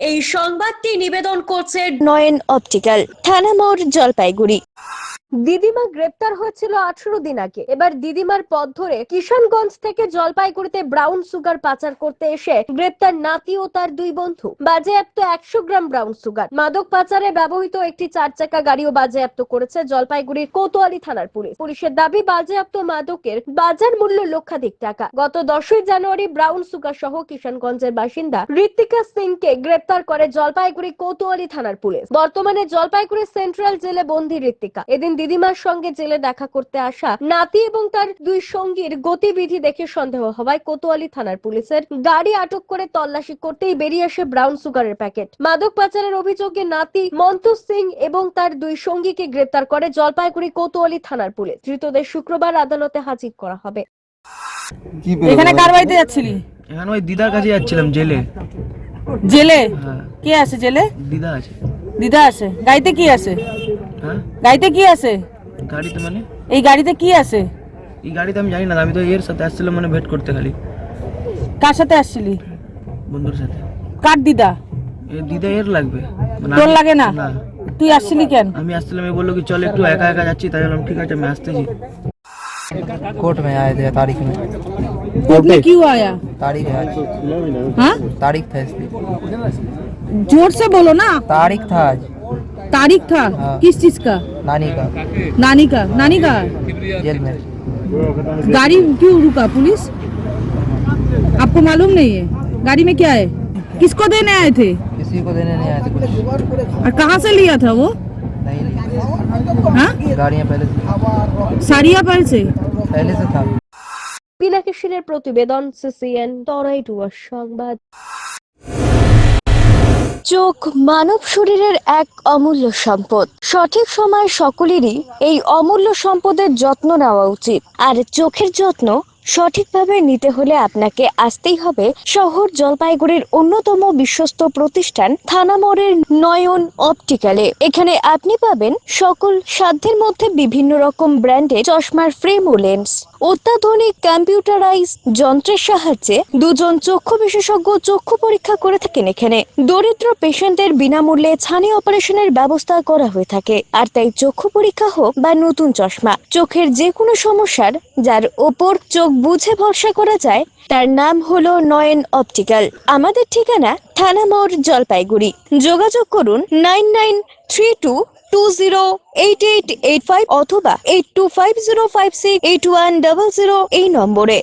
এই সংবাদটি নিবেদন করছে নয়ন অপটিক্যাল, থানা মোড়, জলপাইগুড়ি। দিদিমা গ্রেপ্তার হয়েছিল 18 দিন আগে। এবার দিদিমার পথ ধরে কিষানগঞ্জ থেকে জলপাইগুড়িতে ব্রাউন সুগার পাচার করতে এসে গ্রেপ্তার নাতি ও তার দুই বন্ধু। বাজেয়াপ্ত 100 গ্রাম ব্রাউন সুগার। মাদক পাচারে ব্যবহৃত একটি 4 চাকা গাড়িও বাজেয়াপ্ত করেছে জলপাইগুড়ির কোতোয়ালি থানার পুলিশ। পুলিশের দাবি, বাজেয়াপ্ত মাদকের বাজার মূল্য লক্ষাধিক টাকা। গত 10ই জানুয়ারি ব্রাউন সুগার সহ কিষানগঞ্জের বাসিন্দা ঋত্বিকা সিংকে গ্রেপ্তার করে জলপাইগুড়ি কোতোয়ালি থানার পুলিশ। বর্তমানে জলপাইগুড়ি সেন্ট্রাল জেলে বন্দী ঋত্বিকা। এদিন দিদিমার সঙ্গে জেলে দেখা করতে আসা নাতি এবং তার দুই সঙ্গীর গতিবিধি দেখে সন্দেহ হওয়ায় কোতোয়ালি থানার পুলিশের গাড়ি আটক করে তল্লাশি করতেই বেরিয়ে আসে ব্রাউন সুগারের প্যাকেট। মাদক পাচারের অভিযোগে নাতি মন্তু সিং এবং তার দুই সঙ্গীকে গ্রেপ্তার করে জলপাইগুড়ি কোতোয়ালি থানার পুলিশ। ধৃতদের শুক্রবার আদালতে হাজির করা হবে। এখানে কার বাড়িতে যাচ্ছিলি? এখানে ওই দিদার কাছে যাচ্ছিলাম জেলে। জেলে? হ্যাঁ। কে আছে জেলে? দিদা আছে। দিদা আছে? গাড়িতে কি আছে? হ্যাঁ, গাড়িতে কি আছে? গাড়িতে মানে এই গাড়িতে কি আছে? এই গাড়িতে আমি জানি না, আমি তো এর সাথে আসছিলাম মানে ভেট করতে খালি। কার সাথে আসছিলি? বন্ধুর সাথে। কার দিদা? এর দিদা এর লাগবে মানে তোর লাগে না? না, তুই আসছিলি কেন? আমি আসছিলাম, আমি বললো কি চল একটু একা একা যাচ্ছি, তাই বললাম ঠিক আছে আমি আসতেছি। कोर्ट में आए थे तारीख में। कोर्ट में क्यों आया? तारीख है आज। हाँ? तारीख था इसलिए। जोर से बोलो ना। तारीख था आज। तारीख था? हाँ। किस चीज का? नानी का। नानी का? नानी का? जेल में। गाड़ी क्यों रुका पुलिस? आपको मालूम नहीं है गाड़ी में क्या है? किसको देने आए थे? किसी को देने नहीं आए थे कुछ। और कहाँ से लिया था वो? नहीं लिया। हाँ? गाड़ियाँ पहले से सारिया पर से? पहले से था। পিনাকি সেনের প্রতিবেদন, সিসিএন, তরাইটুয়ার সংবাদ। চোখ মানব শরীরের এক অমূল্য সম্পদ। সঠিক সময় সকলেরই এই অমূল্য সম্পদের যত্ন নেওয়া উচিত। আর চোখের যত্ন সঠিকভাবে নিতে হলে আপনাকে আসতেই হবে শহর জলপাইগুড়ির অন্যতম বিশ্বস্ত প্রতিষ্ঠান থানা মোড়ের নয়ন অপটিক্যালে। এখানে আপনি পাবেন সকল সাধ্যের মধ্যে বিভিন্ন রকম ব্র্যান্ডের চশমার ফ্রেম ও লেন্স। অত্যাধুনিক কম্পিউটারাইজ যন্ত্রের সাহায্যে দুজন চক্ষু বিশেষজ্ঞ চক্ষু পরীক্ষা করে থাকেন এখানে। দরিদ্র পেশেন্টদের বিনামূল্যে ছানি অপারেশনের ব্যবস্থা করা হয়ে থাকে। আর তাই চক্ষু পরীক্ষা হোক বা নতুন চশমা, চোখের যে কোনো সমস্যার যার ওপর চোখ বুঝে ভরসা করা যায় তার নাম হলো নয়ন অপটিক্যাল। আমাদের ঠিকানা থানা মোড়, জলপাইগুড়ি। যোগাযোগ করুন 9932208885 অথবা 8250568100 এই নম্বরে।